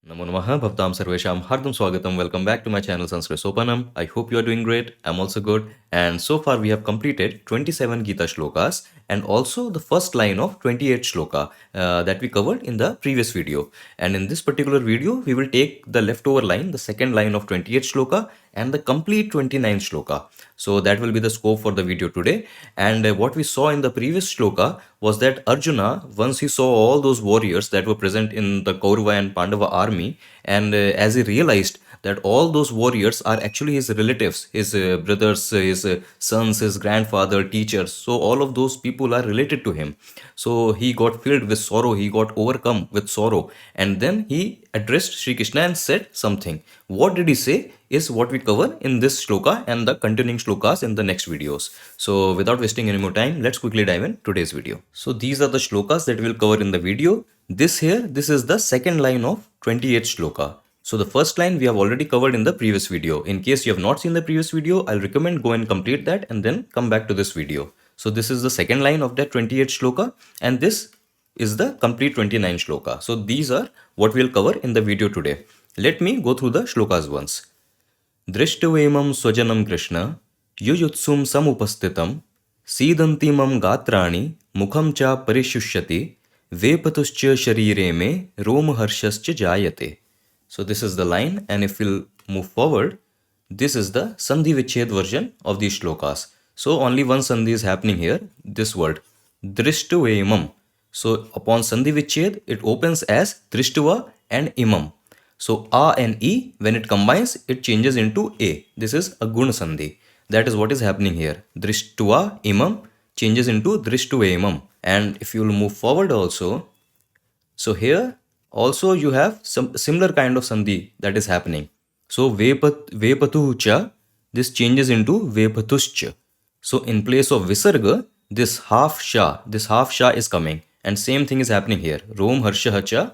Namo Namaha Bhavtam Sarvesham Hardam Swagatam. Welcome back to my channel Sanskrit Sopanam. I hope you are doing great. I'm also good. And so far we have completed 27 Gita Shlokas and also the first line of 28 Shloka that we covered in the previous video. And in this particular video, we will take the leftover line, the second line of 28 Shloka and the complete 29th Shloka. So that will be the scope for the video today. And what we saw in the previous Shloka was that Arjuna, once he saw all those warriors that were present in the Kaurava and Pandava army, and as he realized that all those warriors are actually his relatives, his brothers, his sons, his grandfather, teachers. So all of those people are related to him. So he got filled with sorrow, he got overcome with sorrow. And then he addressed Sri Krishna and said something. What did he say is what we cover in this shloka and the continuing shlokas in the next videos. So without wasting any more time, let's quickly dive in today's video. So these are the shlokas that we'll cover in the video. This is the second line of 28th shloka. So the first line we have already covered in the previous video. In case you have not seen the previous video, I'll recommend go and complete that and then come back to this video. So this is the second line of that 28th shloka and this is the complete 29th shloka. So these are what we'll cover in the video today. Let me go through the shlokas once. दृष्टवेमं स्वजनं कृष्ण युयुत्सुं समुपस्थितं सीदन्तिमं गात्राणि मुखं च परिशुष्यति वेपतुश्च शरीरे मे रोमहर्षश्च जायते. So this is the line, and if we'll move forward, this is the Sandhi Vichhed version of these shlokas. So only one Sandhi is happening here, this word, Drishtuvemam. So upon Sandhi Vichhed, it opens as Drishtuva and Imam. So A and E, when it combines, it changes into A. This is a Gun Sandhi. That is what is happening here. Drishtuva Imam changes into Drishtuvemam. And if you will move forward also, so here also you have some similar kind of sandhi that is happening. So vepatuh cha, this changes into vepatuscha. So in place of visarga, this half sha is coming. And same thing is happening here. Rom harsha cha,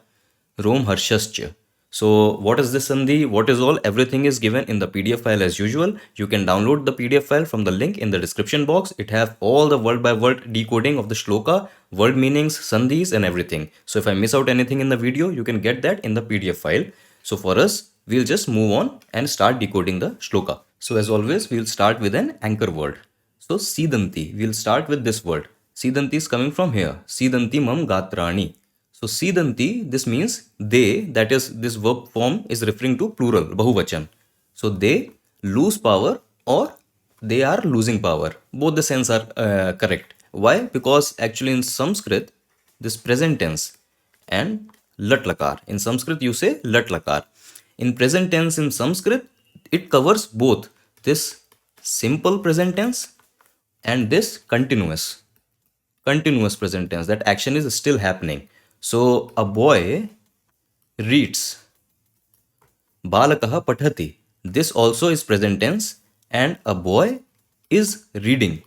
rom harshascha. So what is this sandhi? What is all? Everything is given in the PDF file as usual. You can download the PDF file from the link in the description box. It has all the word by word decoding of the shloka, word meanings, sandhis and everything. So if I miss out anything in the video, you can get that in the PDF file. So for us, we'll just move on and start decoding the shloka. So as always, we'll start with an anchor word. So sidanti, we'll start with this word. Sidanti is coming from here. Sidanti mam gatrani. So sidanti, this means they, that is this verb form is referring to plural, bahuvachan. So they lose power or they are losing power. Both the sense are correct. Why? Because actually in Sanskrit, this present tense and lat lakar. In Sanskrit you say lat lakar. In present tense in Sanskrit, it covers both this simple present tense and this continuous present tense. That action is still happening. So a boy reads. Balakaha pathati. This also is present tense and a boy is reading.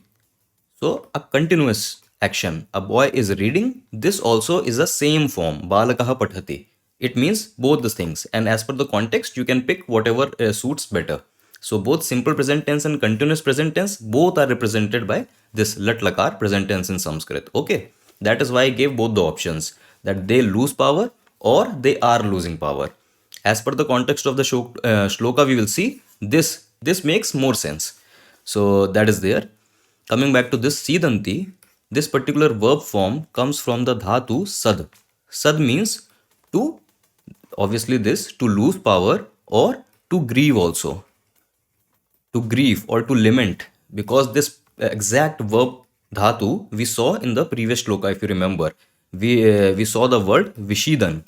So a continuous action. A boy is reading. This also is the same form. Balakaha pathati. It means both the things. And as per the context, you can pick whatever suits better. So both simple present tense and continuous present tense, both are represented by this lat lakar present tense in Sanskrit. Okay. That is why I gave both the options, that they lose power or they are losing power. As per the context of the shloka, we will see this makes more sense. So that is there. Coming back to this sidanti, this particular verb form comes from the dhatu sad. Sad means to, obviously this, to lose power or to grieve also. To grieve or to lament, because this exact verb dhatu we saw in the previous shloka. If you remember, we saw the word vishidan.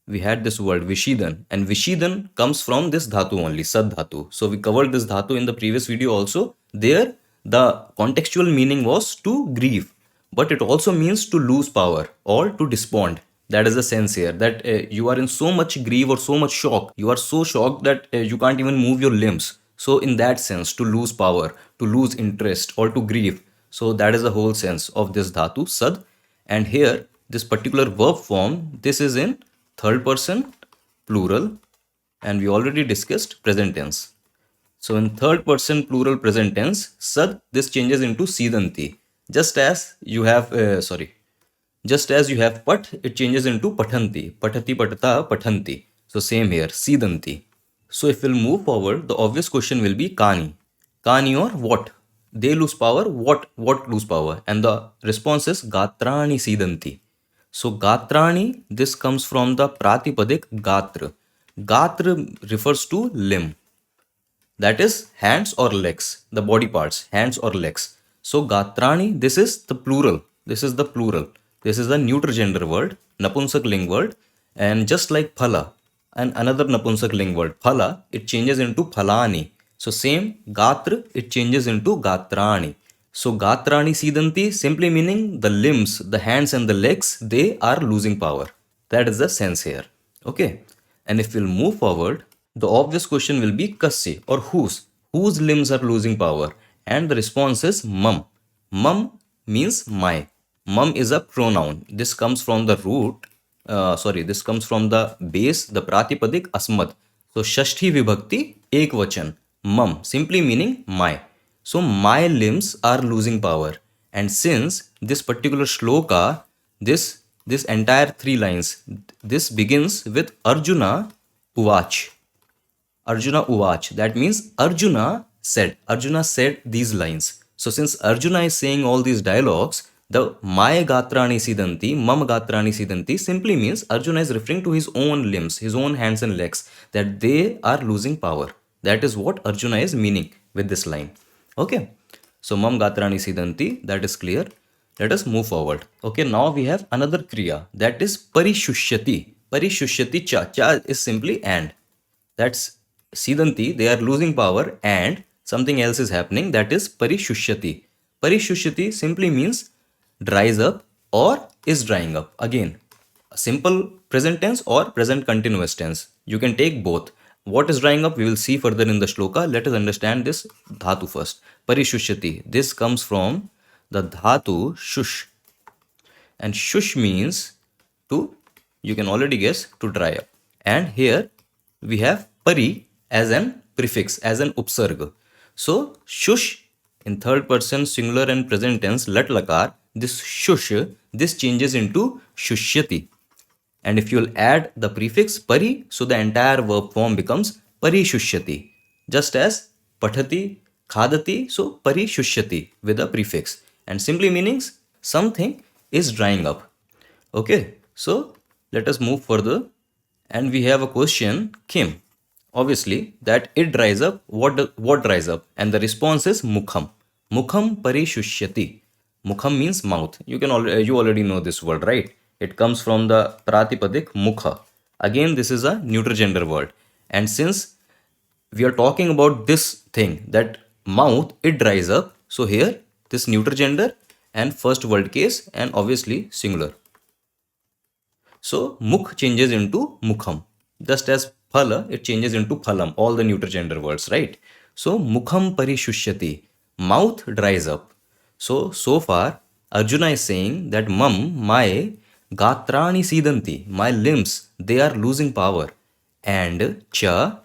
We had this word vishidan, and vishidan comes from this dhatu only, sad dhatu. So we covered this dhatu in the previous video also. There the contextual meaning was to grieve, but it also means to lose power or to despond. That is the sense here, that you are in so much grief or so much shock. You are so shocked that you can't even move your limbs. So in that sense, to lose power, to lose interest or to grieve. So that is the whole sense of this dhatu sad. And here, this particular verb form, this is in third person plural, and we already discussed present tense. So in third person plural present tense, sad, this changes into sidanti. Just as you have pat, it changes into pathanti. Pathati, patata, pathanti. So same here, sidanti. So if we'll move forward, the obvious question will be kani. Kani or what? They lose power, what lose power? And the response is gatrani sidanti. So gatrani, this comes from the pratipadik gatra. Gatra refers to limb, that is hands or legs, the body parts, hands or legs. So gatrani, this is the neuter gender word, napunsak ling word. And just like phala and another napunsak ling word phala, it changes into phalani. So same gatra, it changes into gatrani. So gatrani sidanti, simply meaning the limbs, the hands and the legs, they are losing power. That is the sense here. Okay. And if we'll move forward, the obvious question will be kassi or whose limbs are losing power. And the response is mum. Mum means my. Mum is a pronoun. This comes from the root, this comes from the base, the pratipadik asmad. So shashti vibhakti ekvachan. Mum simply meaning my. So my limbs are losing power. And since this particular shloka, this entire three lines, this begins with Arjuna Uvach. Arjuna Uvach. That means Arjuna said. Arjuna said these lines. So since Arjuna is saying all these dialogues, the my gatrani sidanti, mam gatrani sidanti simply means Arjuna is referring to his own limbs, his own hands and legs, that they are losing power. That is what Arjuna is meaning with this line. Okay. So mam gatrani sidanti, that is clear. Let us move forward. Okay, now we have another kriya, that is parishushati. Parishushati cha. Cha is simply and. That's sidanti, they are losing power and something else is happening, that is parishushati. Parishushati simply means dries up or is drying up. Again, a simple present tense or present continuous tense. You can take both. What is drying up we will see further in the shloka. Let us understand this dhatu first. Parishushati. This comes from the dhatu shush. And shush means to, you can already guess, to dry up. And here we have pari as an prefix, as an upsarga. So shush in third person singular and present tense lat lakar, this shush, this changes into shushyati. And if you'll add the prefix pari, so the entire verb form becomes parishushati. Just as pathati, khadati, so parishushati with a prefix. And simply meanings something is drying up. Okay, so let us move further. And we have a question, Kim. Obviously, that it dries up. What dries up? And the response is mukham. Mukham parishushati. Mukham means mouth. You already know this word, right? It comes from the pratipadik mukha. Again, this is a neuter gender word. And since we are talking about this thing, that mouth, it dries up. So here, this neuter gender and first word case and obviously singular. So mukh changes into mukham. Just as phala, it changes into phalam. All the neuter gender words, right? So mukham parishushati. Mouth dries up. So far, Arjuna is saying that my gatrani sidanti, my limbs, they are losing power. And cha,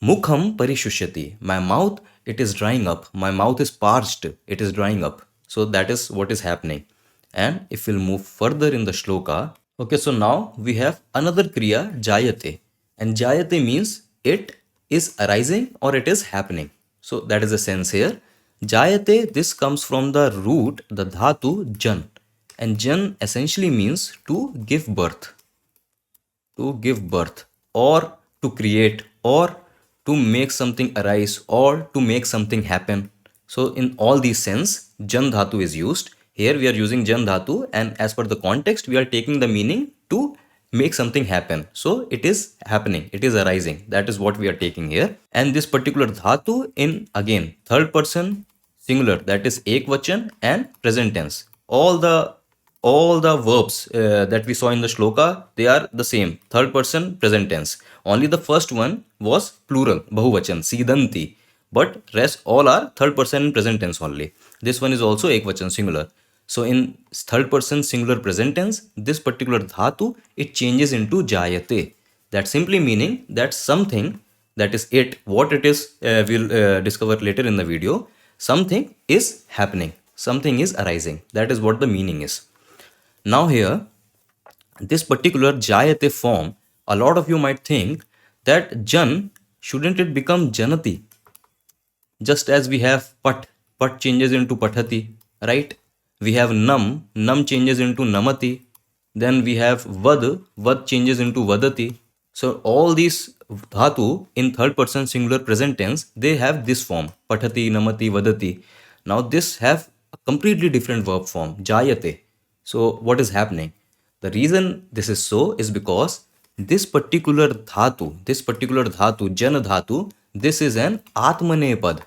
mukham parishushati, my mouth, it is drying up. My mouth is parched, it is drying up. So that is what is happening. And if we'll move further in the shloka, okay, so now we have another kriya, jayate. And jayate means it is arising or it is happening. So that is the sense here. Jayate, this comes from the root, the dhatu jan. And jan essentially means to give birth. To give birth or to create or to make something arise or to make something happen. So in all these sense, jan dhatu is used. Here we are using jan dhatu, and as per the context, we are taking the meaning to make something happen. So it is happening, it is arising. That is what we are taking here. And this particular dhatu in, again, third person singular, that is ekvachan and present tense. All the verbs that we saw in the shloka, they are the same, third person present tense. Only the first one was plural, bahuvachan, sidanti. But rest all are third person present tense only. This one is also ekvachan, singular. So in third person singular present tense, this particular dhatu, it changes into jayate. That simply meaning that something, that is it, what it is, we'll discover later in the video. Something is happening, something is arising. That is what the meaning is. Now here, this particular jayate form, A lot of you might think that Jan, shouldn't it become Janati? Just as we have Pat changes into Pathati, right? We have Nam changes into Namati. Then we have Vad changes into Vadati. So all these dhatu in third person singular present tense, they have this form, Pathati, Namati, Vadati. Now this have a completely different verb form, Jayate. So what is happening? The reason this is so is because this particular dhatu, Jan dhatu, this is an Atmane pad.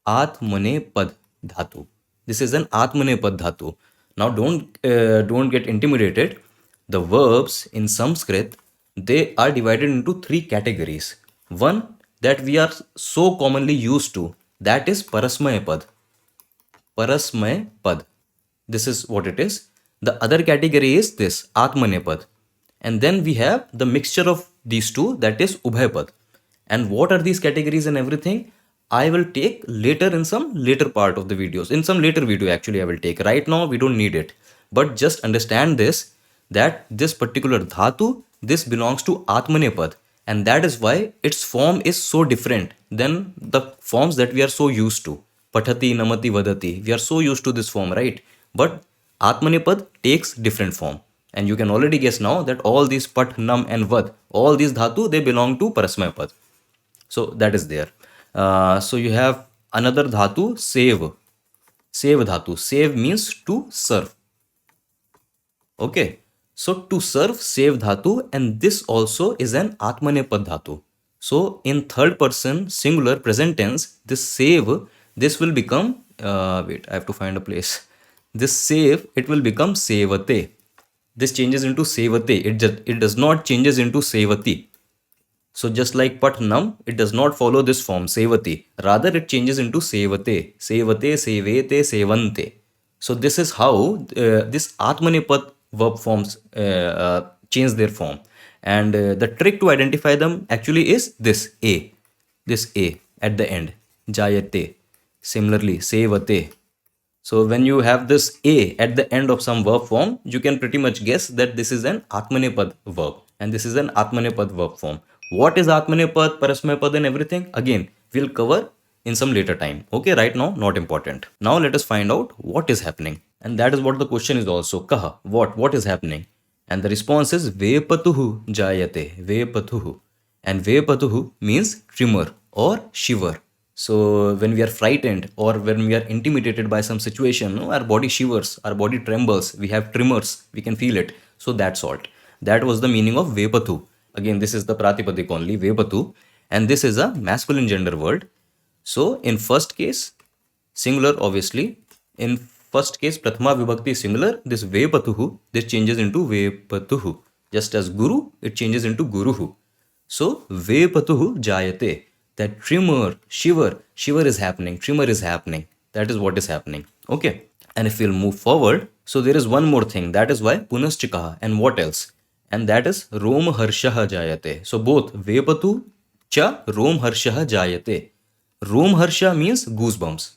Atmane pad dhatu. This is an Atmane pad dhatu. Now don't get intimidated. The verbs in Sanskrit, they are divided into three categories. One that we are so commonly used to, that is parasmaya pad. Parasmay pad. This is what it is. The other category is this Atmane pad. And then we have the mixture of these two, that is Ubhay pad. And what are these categories and everything? I will take later in some later part of the videos. In some later video actually I will take. Right now we don't need it. But just understand this, that this particular dhatu, this belongs to Atmane pad. And that is why its form is so different than the forms that we are so used to. Pathati, Namati, Vadati. We are so used to this form, right? But Atmanipad takes different form. And you can already guess now that all these Pat, Nam and Vad, all these dhatu, they belong to Parasmayapad. So that is there. So you have another dhatu, save. Save dhatu. Save means to serve. Okay. So to serve, save dhatu, and this also is an Atmanepad dhatu. So in third person singular present tense, this save, this will become, wait, I have to find a place. This save, it will become sevate. This changes into sevate. It does not changes into sevati. So just like Patnam, it does not follow this form, sevati. Rather, it changes into sevate. Sevate, sevete, sevante. So this is how this Atmanipat verb forms change their form. And the trick to identify them actually is this A. This A at the end. Jayate. Similarly, sevate. So when you have this A at the end of some verb form, you can pretty much guess that this is an Atmanepad verb. And this is an Atmanepad verb form. What is Atmanepad, Parasmayapad and everything? Again, we'll cover in some later time. Okay, right now, not important. Now let us find out what is happening. And that is what the question is also. Kaha, what is happening? And the response is Vepatuhu jayate, Vepatuhu. And Vepatuhu means tremor or shiver. So when we are frightened or when we are intimidated by some situation, our body shivers, our body trembles, we have tremors, we can feel it. So that's sort. That was the meaning of Vepatu. Again, this is the Pratipadik only, Vepatu. And this is a masculine gender word. So in first case, singular obviously. In first case, Prathama Vibhakti singular, this Vepatuhu, this changes into Vepatuhu. Just as Guru, it changes into Guruhu. So Vepatuhu jayate. That tremor, shiver is happening, tremor is happening. That is what is happening. Okay. And if we'll move forward, so there is one more thing. That is why Punaschikaha. And what else? And that is Rom Harshaha Jayate. So both Vepatu cha Rom Harshaha Jayate. Rom Harsha means goosebumps.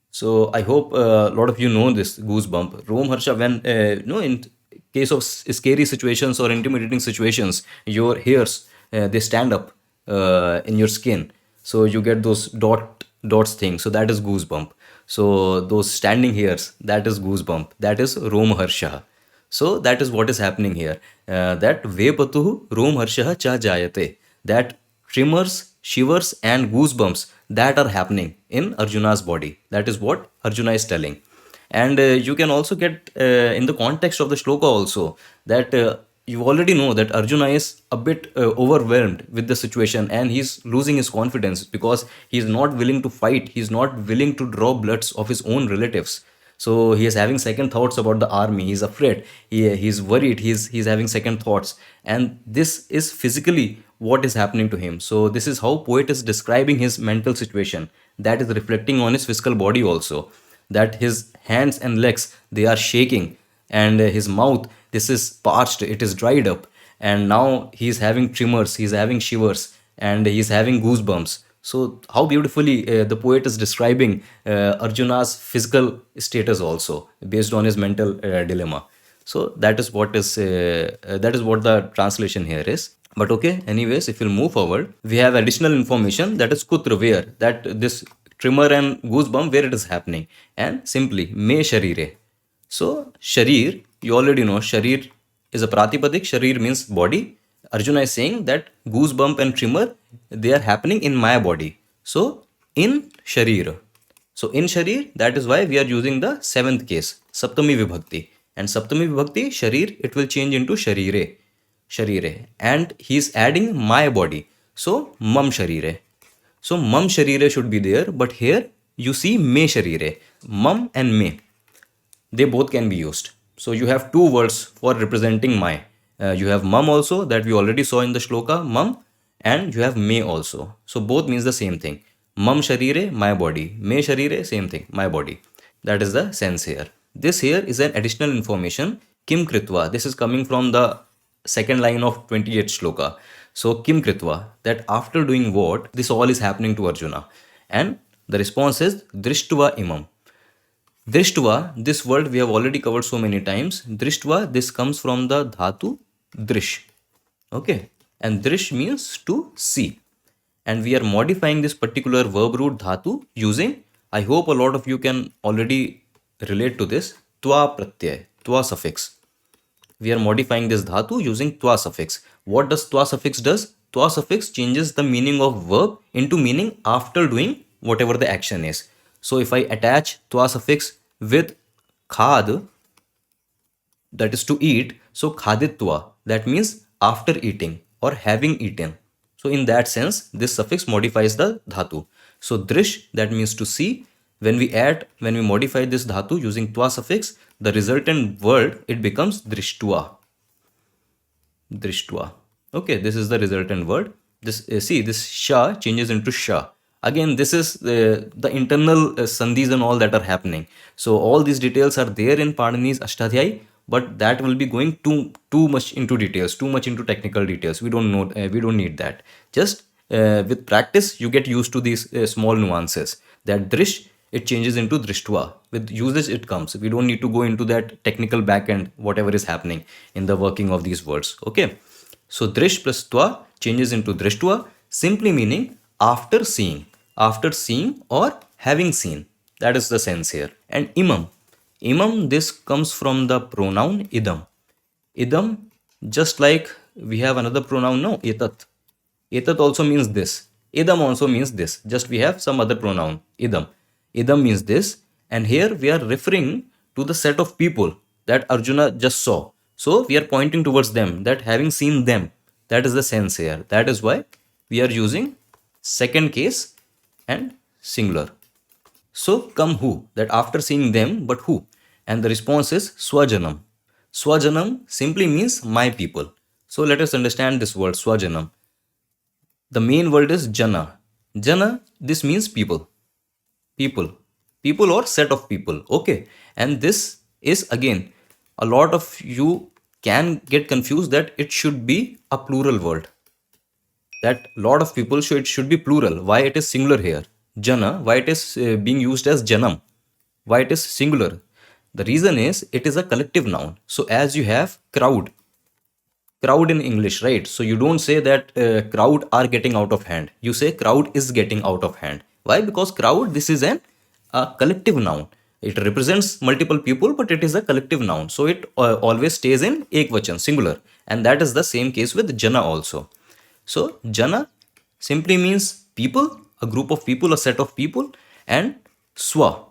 So I hope a lot of you know this goosebump. Rom Harsha, when, in case of scary situations or intimidating situations, your hairs, they stand up in your skin. So you get those dots thing. So that is goosebump. So those standing hairs, that is goosebump. That is Rom Harsha. So that is what is happening here. That Vepatuhu Rom Harsha cha jayate. That tremors, shivers and goosebumps that are happening in Arjuna's body. That is what Arjuna is telling. And you can also get in the context of the shloka also that you already know that Arjuna is a bit overwhelmed with the situation and he's losing his confidence because he's not willing to fight. He's not willing to draw bloods of his own relatives. So he is having second thoughts about the army. He's afraid. He's worried. He's having second thoughts. And this is physically what is happening to him. So this is how poet is describing his mental situation. That is reflecting on his physical body also. That his hands and legs, they are shaking. And his mouth, this is parched, it is dried up. And now he's having tremors, he's having shivers, and he's having goosebumps. So how beautifully the poet is describing Arjuna's physical status also based on his mental dilemma. So that is what the translation here is. But okay, anyways, if we'll move forward, we have additional information, that is kutra, where, that this tremor and goosebump, where it is happening. And simply me sharire. So sharir, you already know sharir is a pratipadik. Sharir means body. Arjuna is saying that goosebump and tremor, they are happening in my body. So in sharir. So in sharir, that is why we are using the seventh case, saptami vibhakti. And saptami vibhakti, sharir, it will change into sharire. Sharire. And he is adding my body. So mam sharire. So mam sharire should be there, but here you see me sharire. Mam and me, they both can be used. So you have two words for representing my. You have mam also, that we already saw in the shloka, mam, and you have me also. So both means the same thing. Mam sharire, my body. Me sharire, same thing, my body. That is the sense here. This here is an additional information. Kim kritva. This is coming from the second line of 28th shloka. So Kim kritva, that after doing what, this all is happening to Arjuna. And the response is drishtva imam. Drishtva, this word we have already covered so many times. Drishtva, this comes from the dhatu drish. Okay. And drish means to see. And we are modifying this particular verb root dhatu using, I hope a lot of you can already relate to this, twa pratyay, twa suffix. We are modifying this dhatu using twa suffix. What does twa suffix does? Twa suffix changes the meaning of verb into meaning after doing whatever the action is. So if I attach twa suffix with khad, that is to eat, so khaditva, that means after eating or having eaten. So in that sense, this suffix modifies the dhatu. So drish, that means to see. When we modify this dhatu using twa suffix, the resultant word, it becomes drishtva. Drishtva. Okay, this is the resultant word. This see, this sha changes into sha. Again, this is the internal sandhis and all that are happening. So all these details are there in Panini's Ashtadhyay, but that will be going too much into details, too much into technical details. We don't know. We don't need that. Just with practice, you get used to these small nuances. That drish, it changes into drishtva. With usage, it comes. We don't need to go into that technical backend, whatever is happening in the working of these words. Okay. So drish plus twa changes into drishtva, simply meaning after seeing or having seen. That is the sense here. And imam. Imam, this comes from the pronoun idam. Idam, just like we have another pronoun, no, etat. Etat also means this. Idam also means this. Just we have some other pronoun, idam. Idam means this. And here we are referring to the set of people that Arjuna just saw. So we are pointing towards them, that having seen them. That is the sense here. That is why we are using second case and singular. So come who? That after seeing them, but who? And the response is swajanam. Swajanam simply means my people. So let us understand this word swajanam. The main word is jana. Jana, this means people. People. People or set of people. Okay. And this is again, a lot of you can get confused that it should be a plural word. That lot of people should be plural. Why it is singular here? Jana, why it is being used as janam? Why it is singular? The reason is it is a collective noun. So as you have crowd in English, right? So you don't say that crowd are getting out of hand. You say crowd is getting out of hand. Why? Because crowd, this is a collective noun. It represents multiple people, but it is a collective noun. So it always stays in ekvachan, singular. And that is the same case with jana also. So jana simply means people, a group of people, a set of people, and swa.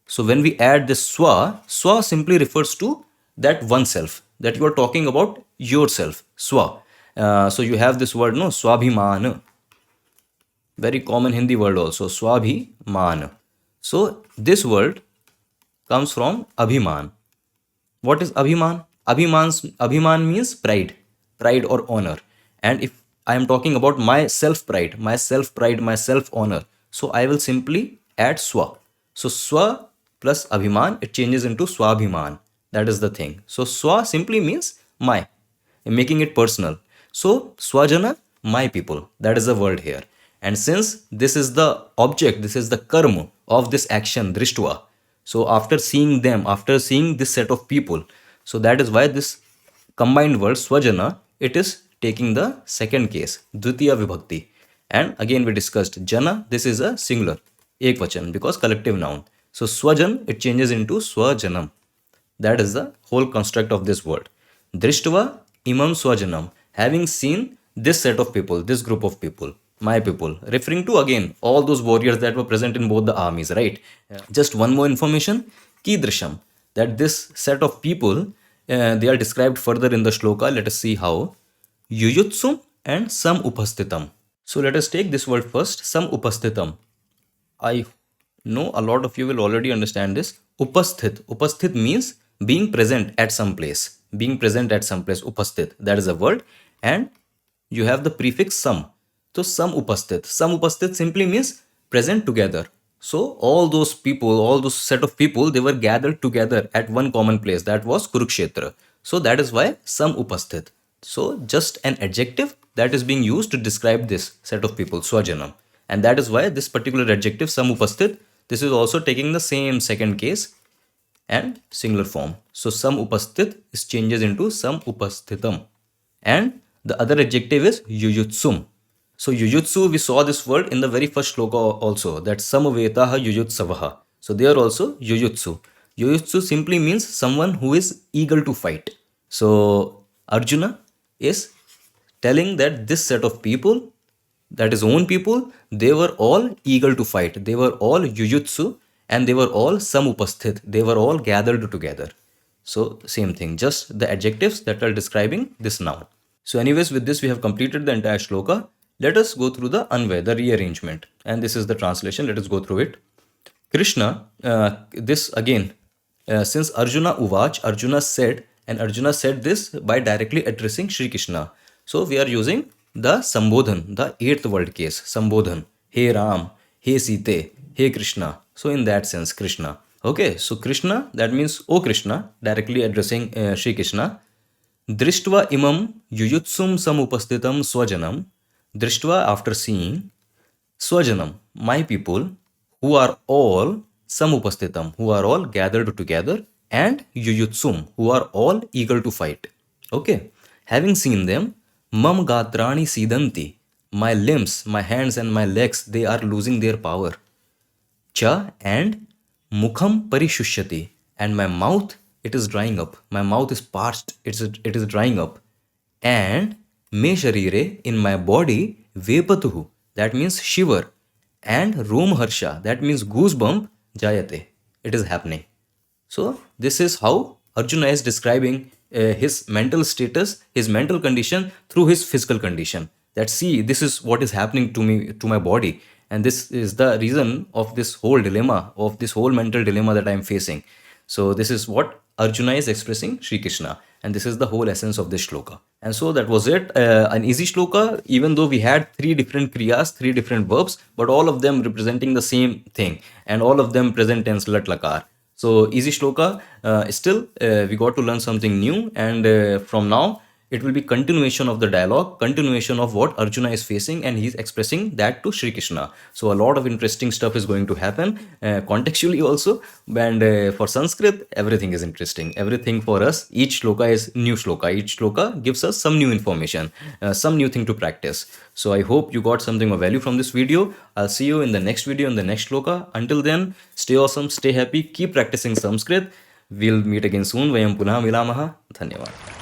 So when we add this swa simply refers to that oneself, that you are talking about yourself, swa. So you have this word, no, swabhiman. Very common Hindi word also, swabhiman. So this word comes from abhiman. What is abhiman? Abhiman means pride or honor. And if I am talking about my self pride, my self honor, so I will simply add swa. So swa plus abhiman, it changes into swabhiman. That is the thing. So swa simply means my, making it personal. So swajana, my people. That is the word here. And since this is the object, this is the karma of this action, drishtva. So after seeing them, after seeing this set of people, so that is why this combined word swajana, it is taking the second case, Dvitiya Vibhakti. And again we discussed Jana, this is a singular, Ekvachan, because collective noun. So Swajan, it changes into Swajanam. That is the whole construct of this word. Drishtva imam swajanam, having seen this set of people, this group of people, my people, referring to again all those warriors that were present in both the armies, right? Just one more information, kidrisham, that this set of people, they are described further in the shloka. Let us see how. Yuyutsum and sam upastitam. So let us take this word first, sam upastitam. I know a lot of you will already understand this. Upasthit. Upasthit means being present at some place. Being present at some place. Upasthit. That is a word. And you have the prefix sam. So sam upasthit. Sam upasthit simply means present together. So all those people, all those set of people, they were gathered together at one common place. That was Kurukshetra. So that is why sam upasthit. So just an adjective that is being used to describe this set of people, Swajanam. And that is why this particular adjective, samupasthit, this is also taking the same second case and singular form. So samupasthit is changes into samupasthitam. And the other adjective is yuyutsum. So yuyutsu, we saw this word in the very first shloka also, that samavetaha yuyutsavaha. So there also yuyutsu. Yuyutsu simply means someone who is eager to fight. So Arjuna is telling that this set of people, that his own people, they were all eager to fight. They were all yuyutsu and they were all samupasthit. They were all gathered together. So same thing, just the adjectives that are describing this noun. So anyways, with this we have completed the entire shloka. Let us go through the anvay, the rearrangement. And this is the translation. Let us go through it. Krishna, this again, since Arjuna uvach, Arjuna said, and Arjuna said this by directly addressing Shri Krishna. So we are using the Sambodhan, the 8th word case, Sambodhan. Hey Ram, Hey Site, Hey Krishna. So in that sense, Krishna. Okay, so Krishna, that means O Krishna, directly addressing Shri Krishna. Drishtva imam yuyutsum samupastitam swajanam. Drishtva, after seeing, swajanam, my people, who are all samupastitam, who are all gathered together, and yuyutsum, who are all eager to fight. Okay, having seen them, mam gatrani sidanti, my limbs, my hands and my legs, they are losing their power. Cha, and mukham parishushati, and my mouth, it is drying up. My mouth is parched, it is drying up. And me sharire, in my body, vepatuhu, that means shiver. And romharsha, that means goosebump, jayate, it is happening. So this is how Arjuna is describing his mental status, his mental condition through his physical condition. That see, this is what is happening to me, to my body. And this is the reason of this whole dilemma, of this whole mental dilemma that I am facing. So this is what Arjuna is expressing Sri Krishna. And this is the whole essence of this shloka. And so that was it. An easy shloka, even though we had 3 different kriyas, 3 different verbs, but all of them representing the same thing. And all of them present tense lat lakar. So easy shloka, still we got to learn something new, and from now it will be continuation of the dialogue, continuation of what Arjuna is facing, and he's expressing that to Shri Krishna. So a lot of interesting stuff is going to happen contextually also, and for Sanskrit everything is interesting. Everything for us, each shloka is new shloka. Each shloka gives us some new information, some new thing to practice. So I hope you got something of value from this video. I'll see you in the next video, in the next shloka. Until then, stay awesome, stay happy, keep practicing Sanskrit. We'll meet again soon. Vayam punah milamaha. Dhanyavad.